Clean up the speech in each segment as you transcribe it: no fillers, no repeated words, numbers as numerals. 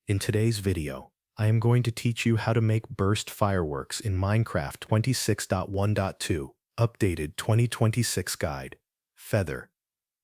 In today's video, I am going to teach you how to make burst fireworks in Minecraft 26.1.2, updated 2026 guide. Feather.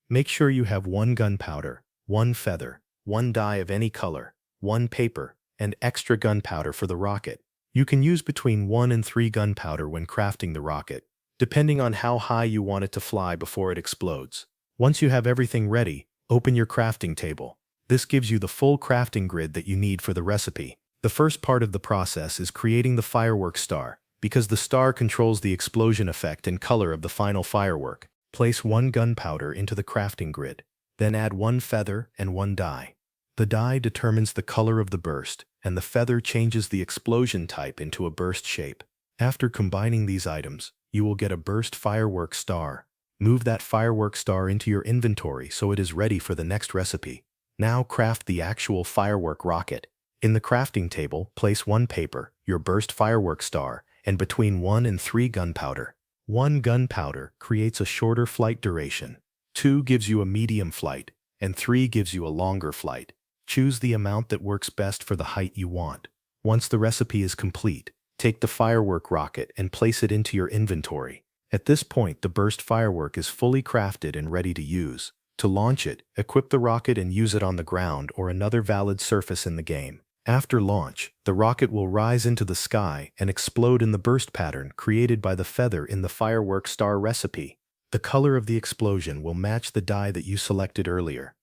Make sure you have one gunpowder, one feather, one dye of any color, one paper, and extra gunpowder for the rocket. You can use between 1 and 3 gunpowder when crafting the rocket, depending on how high you want it to fly before it explodes. Once you have everything ready, open your crafting table. This gives you the full crafting grid that you need for the recipe. The first part of the process is creating the firework star, because the star controls the explosion effect and color of the final firework. Place 1 gunpowder into the crafting grid, then add 1 feather and 1 dye. The dye determines the color of the burst, and the feather changes the explosion type into a burst shape. After combining these items, you will get a burst firework star. Move that firework star into your inventory so it is ready for the next recipe. Now craft the actual firework rocket. In the crafting table, place 1 paper, your burst firework star, and between 1 and 3 gunpowder. 1 gunpowder creates a shorter flight duration, 2 gives you a medium flight, and 3 gives you a longer flight. Choose the amount that works best for the height you want. Once the recipe is complete, take the firework rocket and place it into your inventory. At this point, the burst firework is fully crafted and ready to use. To launch it, equip the rocket and use it on the ground or another valid surface in the game. After launch, the rocket will rise into the sky and explode in the burst pattern created by the feather in the firework star recipe. The color of the explosion will match the dye that you selected earlier.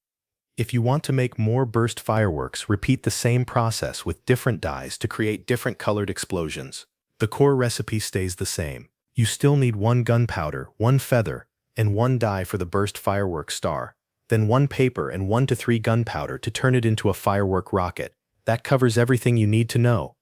If you want to make more burst fireworks, repeat the same process with different dyes to create different colored explosions. The core recipe stays the same. You still need 1 gunpowder, 1 feather, and 1 dye for the burst firework star, then 1 paper and 1 to 3 gunpowder to turn it into a firework rocket. That covers everything you need to know.